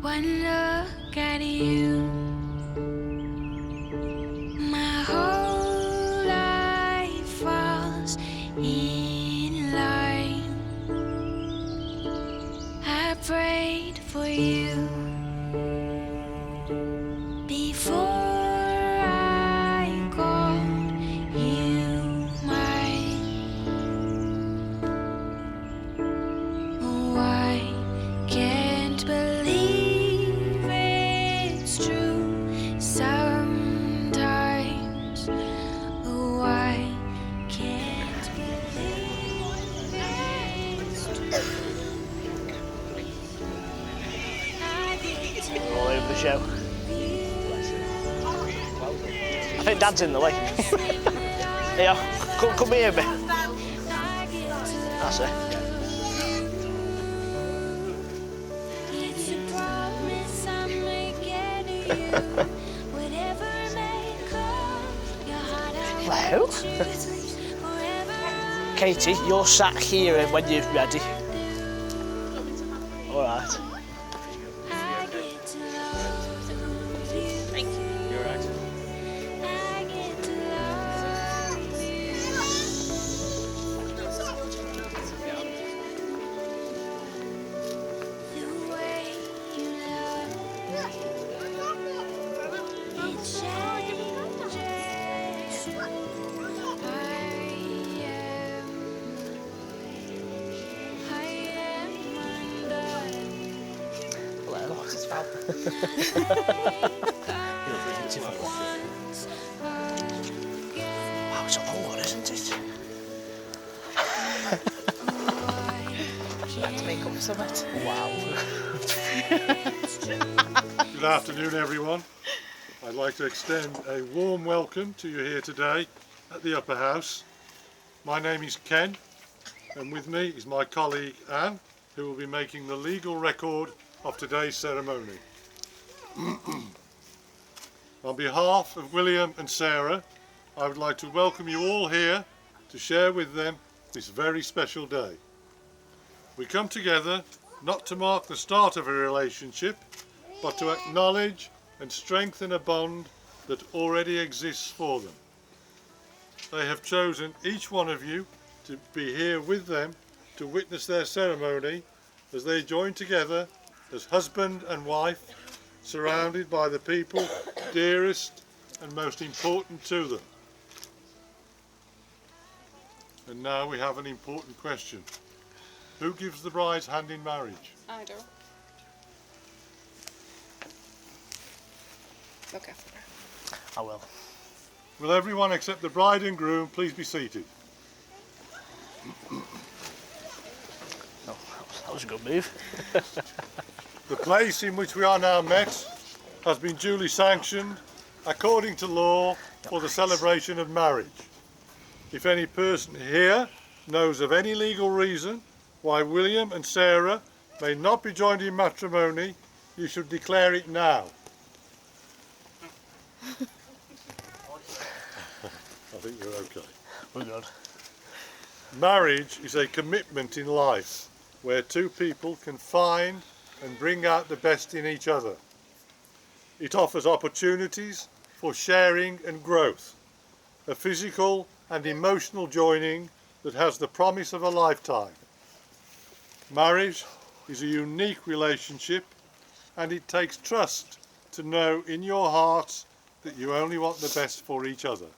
One look at you, my whole life falls in line. I prayed for you before I called you mine. Oh, I can't believe it's true sometimes. Oh, I can't believe it's true. I get to All over the show. love you. I think Dad's in the way. Sing that Here, come here a bit. I get to That's it. It's a promise I make to you. Whatever may come, your heart I Hello. will choose. Forever Katie, you're sat here when you're ready. All right. I get to love you. Thank you. You're right. I get to love you. The way you love it changes who I am undone. Hello. Wow, it's a long one, isn't it? To make up for it. Wow. Good afternoon, everyone. I'd like to extend a warm welcome to you here today at the Upper House. My name is Ken, and with me is my colleague Anne, who will be making the legal record of today's ceremony. On behalf of William and Sarah, I would like to welcome you all here to share with them this very special day. We come together not to mark the start of a relationship, but to acknowledge and strengthen a bond that already exists for them. They have chosen each one of you to be here with them to witness their ceremony as they join together as husband and wife, surrounded by the people dearest and most important to them. And now we have an important question. Who gives the bride's hand in marriage? I do. Look after her. I will. Will everyone except the bride and groom please be seated? Oh, that was a good move. The place in which we are now met has been duly sanctioned according to law for the celebration of marriage. If any person here knows of any legal reason why William and Sarah may not be joined in matrimony, you should declare it now. I think you're okay. We're good. Marriage is a commitment in life where two people can find and bring out the best in each other. It offers opportunities for sharing and growth, a physical and emotional joining that has the promise of a lifetime. Marriage is a unique relationship, and it takes trust to know in your hearts that you only want the best for each other.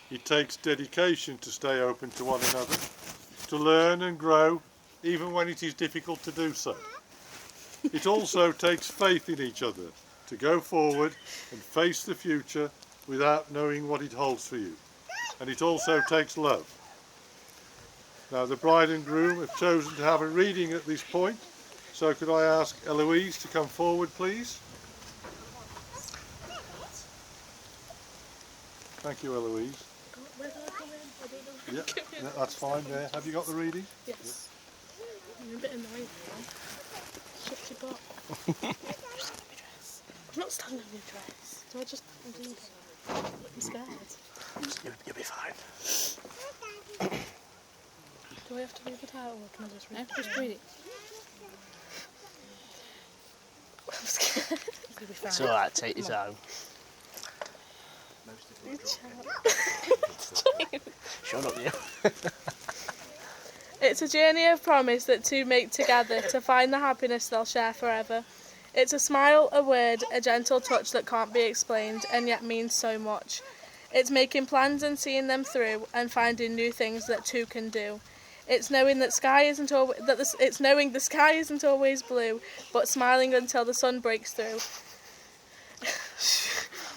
It takes dedication to stay open to one another, to learn and grow even when it is difficult to do so. It also takes faith in each other to go forward and face the future without knowing what it holds for you. And it also takes love. Now the bride and groom have chosen to have a reading at this point, so could I ask Eloise to come forward, please? Thank you, Eloise. Where do I come in? I don't know. Yeah, that's fine there. Have you got the reading? Yes. You're a bit annoying now. Shut your butt. I'm not standing on your dress. Do I just do that? I'm scared. You'll be fine. Do I have to read it out or can I just read it? Just read it. I'm scared. You'll be fine. It's alright, take your time. Shut up, you. It's a journey of promise that two make together to find the happiness they'll share forever. It's a smile, a word, a gentle touch that can't be explained and yet means so much. It's making plans and seeing them through and finding new things that two can do. It's knowing that it's knowing the sky isn't always blue, but smiling until the sun breaks through.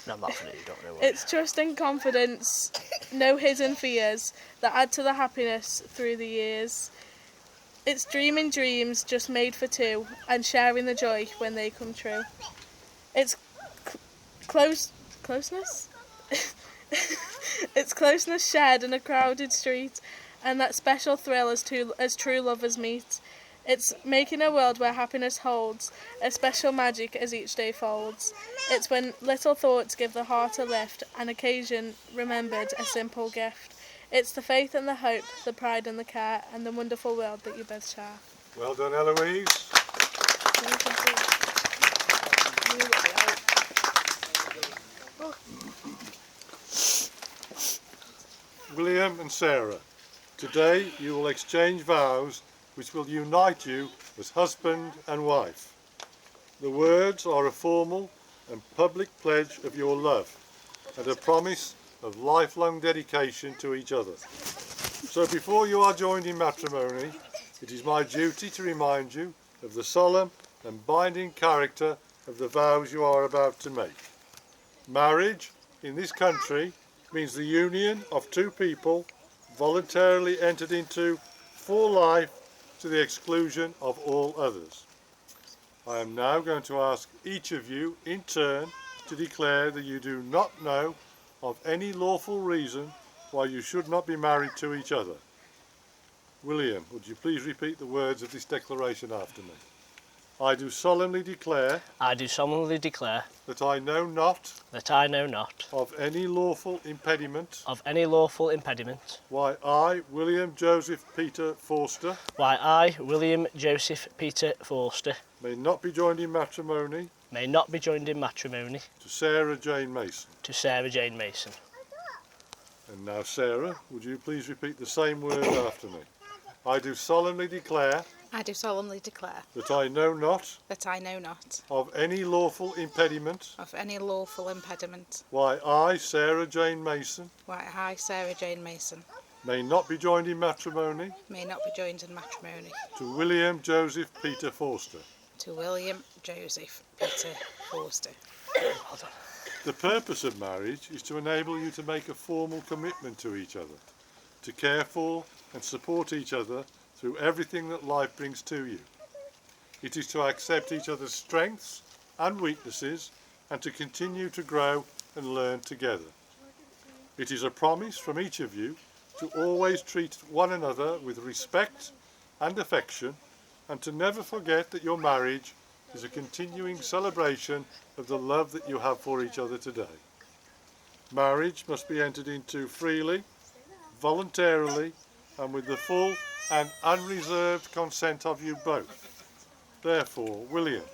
No, I'm not for you, don't worry. It's trust and confidence, no hidden fears, that add to the happiness through the years. It's dreaming dreams just made for two, and sharing the joy when they come true. It's closeness? It's closeness shared in a crowded street, and that special thrill as true lovers meet. It's making a world where happiness holds a special magic as each day folds. It's when little thoughts give the heart a lift, an occasion remembered, a simple gift. It's the faith and the hope, the pride and the care, and the wonderful world that you both share. Well done, Eloise. William and Sarah, today you will exchange vows which will unite you as husband and wife. The words are a formal and public pledge of your love and a promise of lifelong dedication to each other. So before you are joined in matrimony, it is my duty to remind you of the solemn and binding character of the vows you are about to make. Marriage in this country means the union of two people voluntarily entered into for life to the exclusion of all others. I am now going to ask each of you in turn to declare that you do not know of any lawful reason why you should not be married to each other. William, would you please repeat the words of this declaration after me? I do solemnly declare I do solemnly declare that I know not that I know not of any lawful impediment of any lawful impediment why I, William Joseph Peter Forster, why I, William Joseph Peter Forster, may not be joined in matrimony may not be joined in matrimony to Sarah Jane Mason. to Sarah Jane Mason. And now, Sarah, would you please repeat the same words after me? I do solemnly declare I do solemnly declare that I know not that I know not of any lawful impediment of any lawful impediment why I, Sarah Jane Mason, why I, Sarah Jane Mason, may not be joined in matrimony may not be joined in matrimony to William Joseph Peter Forster. to William Joseph Peter Forster. The purpose of marriage is to enable you to make a formal commitment to each other, to care for and support each other through everything that life brings to you. It is to accept each other's strengths and weaknesses and to continue to grow and learn together. It is a promise from each of you to always treat one another with respect and affection and to never forget that your marriage is a continuing celebration of the love that you have for each other today. Marriage must be entered into freely, voluntarily, and with the full and unreserved consent of you both. Therefore, William,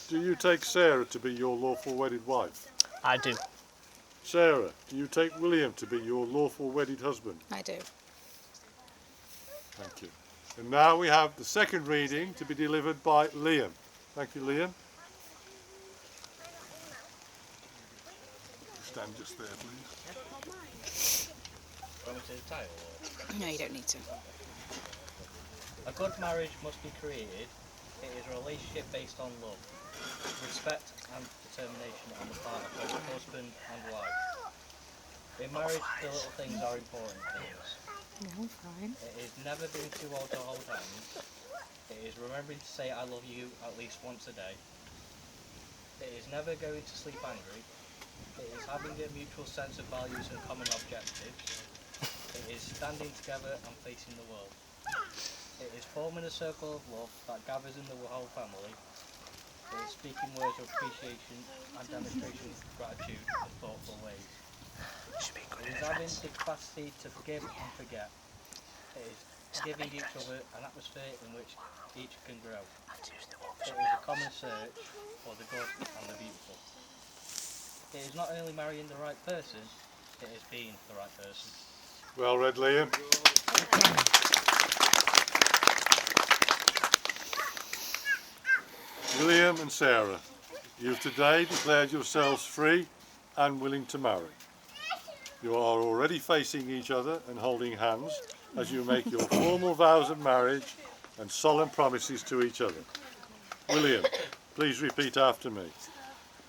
do you take Sarah to be your lawful wedded wife? I do. Sarah, do you take William to be your lawful wedded husband? I do. Thank you. And now we have the second reading to be delivered by Liam. Thank you, Liam. Stand just there, please. No, you don't need to. A good marriage must be created. It is a relationship based on love, respect and determination on the part of both husband and wife. In marriage, the little things are important things. No, fine. It is never being too old to hold hands. It is remembering to say I love you at least once a day. It is never going to sleep angry. It is having a mutual sense of values and common objectives. It is standing together and facing the world. It is forming a circle of love that gathers in the whole family. It is speaking words of appreciation and demonstration of gratitude in thoughtful ways. It is having the capacity to forgive and forget. It is giving each other an atmosphere in which each can grow. It is a common search for the good and the beautiful. It is not only marrying the right person, it is being the right person. Well read, Liam. William and Sarah, you've today declared yourselves free and willing to marry. You are already facing each other and holding hands as you make your formal vows of marriage and solemn promises to each other. William, please repeat after me.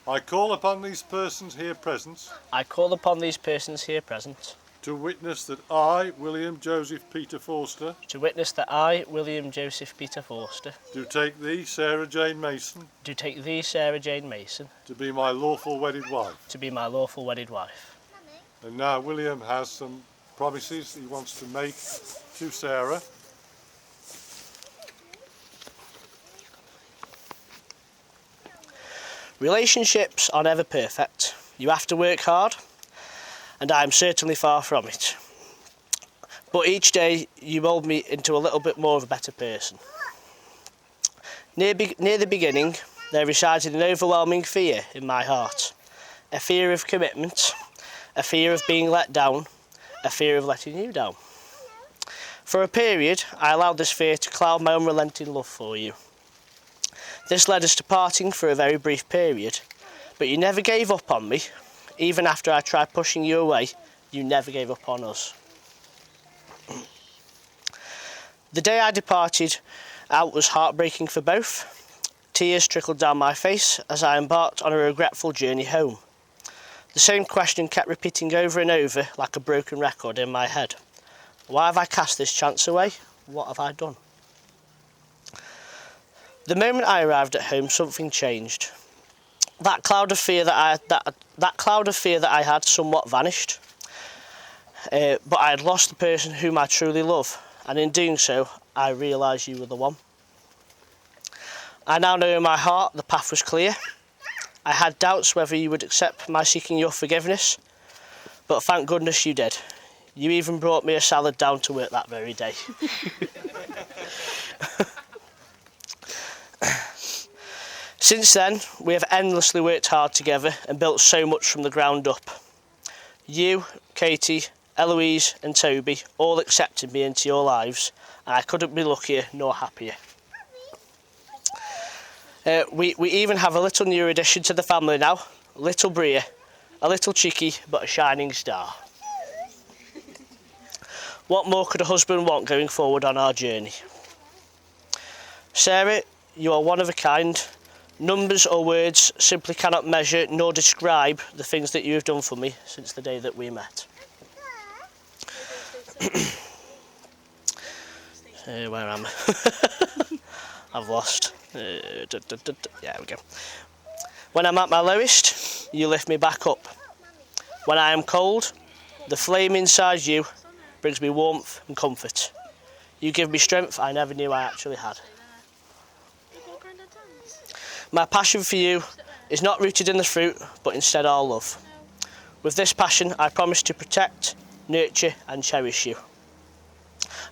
I call upon these persons here present I call upon these persons here present to witness that I, William Joseph Peter Forster, to witness that I, William Joseph Peter Forster, do take thee, Sarah Jane Mason, do take thee, Sarah Jane Mason, to be my lawful wedded wife. to be my lawful wedded wife. And now William has some promises he wants to make to Sarah. Relationships are never perfect. You have to work hard, and I am certainly far from it. But each day you mould me into a little bit more of a better person. Near the beginning, there resided an overwhelming fear in my heart. A fear of commitment, a fear of being let down, a fear of letting you down. For a period, I allowed this fear to cloud my unrelenting love for you. This led us to parting for a very brief period, but you never gave up on me. Even after I tried pushing you away, you never gave up on us. The day I departed out was heartbreaking for both. Tears trickled down my face as I embarked on a regretful journey home. The same question kept repeating over and over like a broken record in my head. Why have I cast this chance away? What have I done? The moment I arrived at home, something changed. That cloud of fear that I had somewhat vanished. But I had lost the person whom I truly love, and in doing so, I realised you were the one. I now know in my heart the path was clear. I had doubts whether you would accept my seeking your forgiveness, but thank goodness you did. You even brought me a salad down to work that very day. Since then, we have endlessly worked hard together and built so much from the ground up. You, Katie, Eloise and Toby all accepted me into your lives, and I couldn't be luckier nor happier. We even have a little new addition to the family now, little Bria, a little cheeky but a shining star. What more could a husband want going forward on our journey? Sarah, you are one of a kind. Numbers or words simply cannot measure nor describe the things that you have done for me since the day that we met. Where am I? I've lost. Yeah, we go. When I'm at my lowest, you lift me back up. When I am cold, the flame inside you brings me warmth and comfort. You give me strength I never knew I actually had. My passion for you is not rooted in the fruit, but instead our love. With this passion, I promise to protect, nurture and cherish you.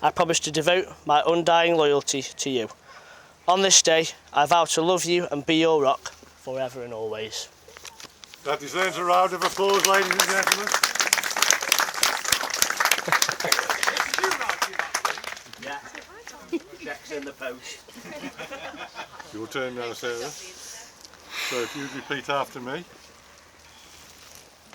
I promise to devote my undying loyalty to you. On this day, I vow to love you and be your rock forever and always. That deserves a round of applause, ladies and gentlemen. Yeah, check's in the post. Your turn now, Sarah. So if you'd repeat after me.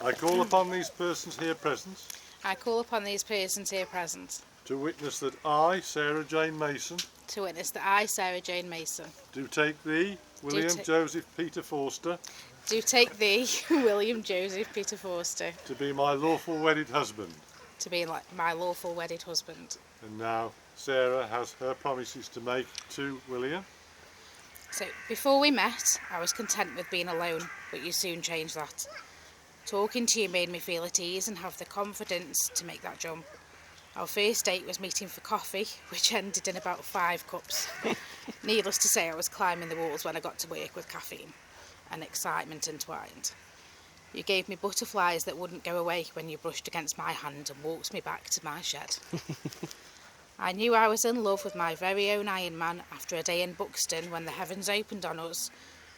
I call upon these persons here present I call upon these persons here present to witness that I, Sarah Jane Mason, to witness that I, Sarah Jane Mason, do take thee, William Joseph Peter Forster, do take thee, William Joseph Peter Forster, to be my lawful wedded husband. to be like my lawful wedded husband. And now Sarah has her promises to make to William. So, before we met, I was content with being alone, but you soon changed that. Talking to you made me feel at ease and have the confidence to make that jump. Our first date was meeting for coffee, which ended in about 5 cups. Needless to say, I was climbing the walls when I got to work with caffeine and excitement entwined. You gave me butterflies that wouldn't go away when you brushed against my hand and walked me back to my shed. I knew I was in love with my very own Iron Man after a day in Buxton when the heavens opened on us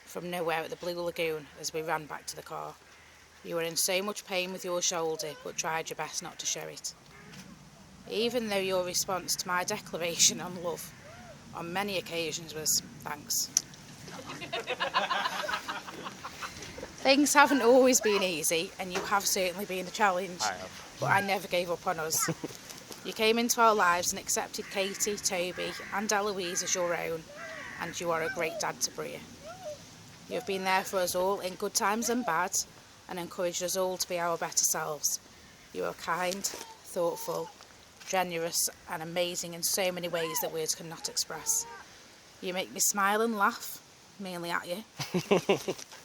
from nowhere at the Blue Lagoon as we ran back to the car. You were in so much pain with your shoulder, but tried your best not to show it. Even though your response to my declaration on love on many occasions was thanks. Things haven't always been easy, and you have certainly been a challenge. I have. But I never gave up on us. You came into our lives and accepted Katie, Toby and Eloise as your own, and you are a great dad to Bria. You have been there for us all in good times and bad, and encouraged us all to be our better selves. You are kind, thoughtful, generous and amazing in so many ways that words cannot express. You make me smile and laugh, mainly at you.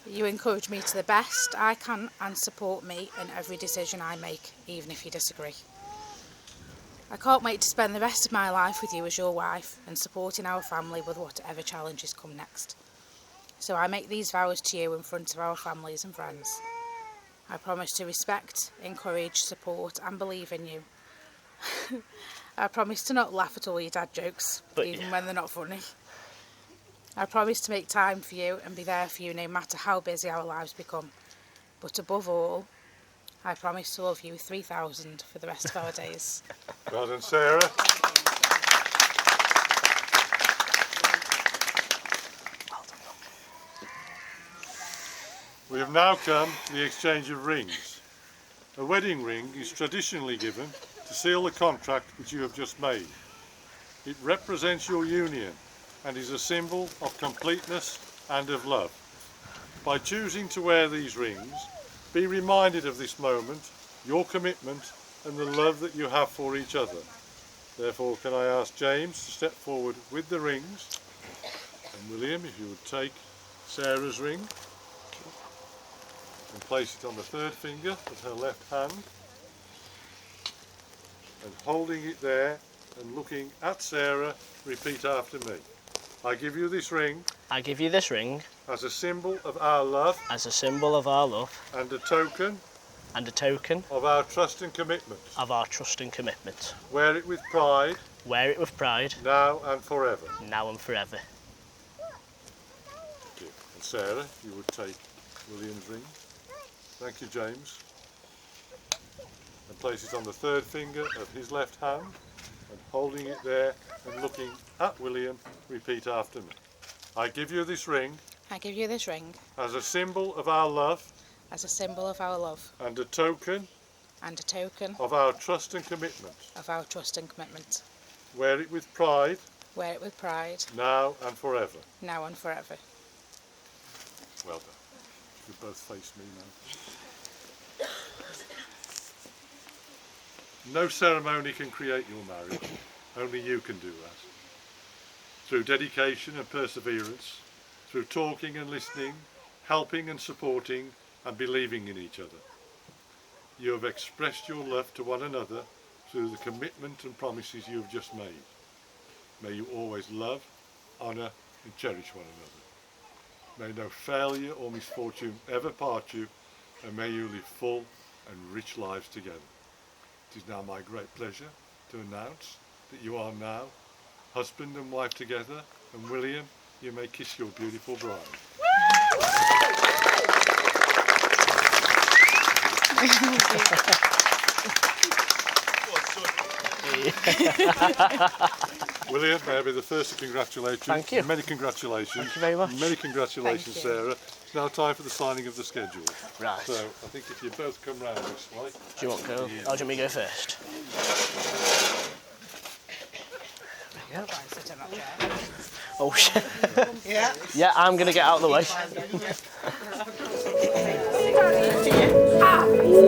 You encourage me to the best I can and support me in every decision I make, even if you disagree. I can't wait to spend the rest of my life with you as your wife and supporting our family with whatever challenges come next. So I make these vows to you in front of our families and friends. I promise to respect, encourage, support and believe in you. I promise to not laugh at all your dad jokes, even when they're not funny. I promise to make time for you and be there for you no matter how busy our lives become. But above all, I promise to love you 3,000 for the rest of our days. Well done, Sarah. We have now come to the exchange of rings. A wedding ring is traditionally given to seal the contract which you have just made. It represents your union and is a symbol of completeness and of love. By choosing to wear these rings, be reminded of this moment, your commitment and the love that you have for each other. Therefore, can I ask James to step forward with the rings, and William, if you would take Sarah's ring and place it on the third finger of her left hand, and holding it there and looking at Sarah, repeat after me. I give you this ring I give you this ring as a symbol of our love as a symbol of our love and a token and a token of our trust and commitment. of our trust and commitment. Wear it with pride, Wear it with pride, now and forever. now and forever. Thank you. And Sarah, you would take William's ring. Thank you, James. And place it on the third finger of his left hand, and holding it there and looking at William, repeat after me. I give you this ring I give you this ring as a symbol of our love as a symbol of our love and a token and a token of our trust and commitment. of our trust and commitment. Wear it with pride, Wear it with pride, now and forever. now and forever. Well done. You both face me now. No ceremony can create your marriage. Only you can do that. Through dedication and perseverance, through talking and listening, helping and supporting, and believing in each other. You have expressed your love to one another through the commitment and promises you have just made. May you always love, honour and cherish one another. May no failure or misfortune ever part you, and may you live full and rich lives together. It is now my great pleasure to announce that you are now husband and wife together, and William, you may kiss your beautiful bride. William, may I be the first to congratulate you. Thank you. Many congratulations. Thank you very much. Many congratulations, Thank you. Sarah. It's now time for the signing of the schedule. Right. So I think if you both come round this way. Do you want to go? Or do you want me to go first? There we go. Sit in that chair. Oh shit. Yeah. Yeah, I'm gonna get out of the way.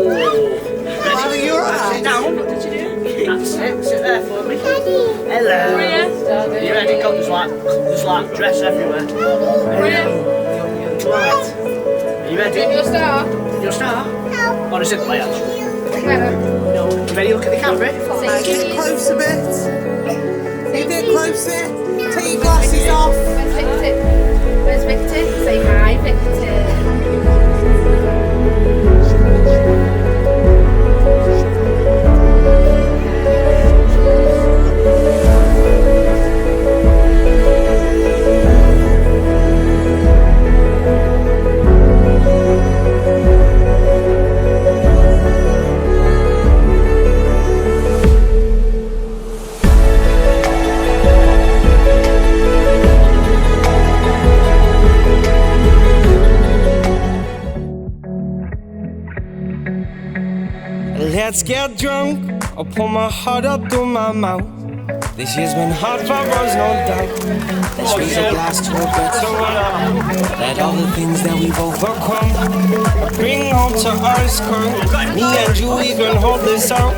Ready? You're right. Down. What did you do? That's it. Sit there for me. Hello. You ready? Got there's like dress everywhere. Right. Are you ready? Your star. Your star? No. Or is it play actually? No. You ready? Look at the camera. Get close a bit. You get closer. Take your glasses off. Where's Victor? Say hi, Victor. Let's get drunk. I'll pour my heart up through my mouth. This year's been hard for us, no doubt. Let's raise a glass to a better world. Let all the things that we've overcome bring home to us, girl. Me and you, we can hold this out.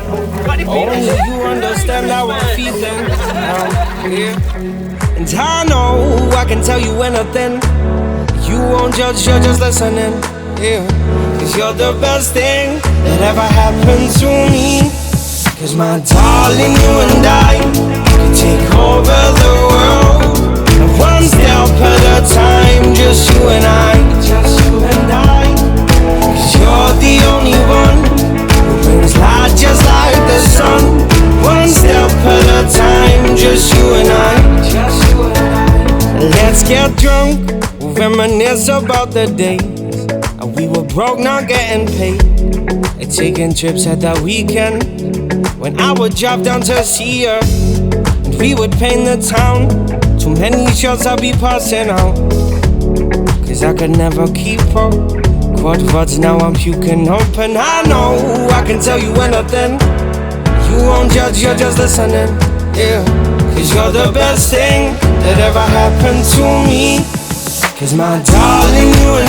Only you understand how I'm feeling. Yeah. And I know I can tell you anything. You won't judge, you're just listening. Yeah. Cause you're the best thing that ever happened to me. Cause my darling, you and I can take over the world. And one step at a time, just you and I. Just you and I. Cause you're the only one who brings light just like the sun. One step at a time, just you and I. Just you and I. Let's get drunk, we'll reminisce about the days we were broke, not getting paid. And taking trips at that weekend when I would drive down to see her, and we would paint the town. Too many shots I'd be passing out, cause I could never keep up. Quad words, now I'm puking up. And I know I can tell you anything. You won't judge, you're just listening. Yeah, cause you're the best thing that ever happened to me. Cause my darling, you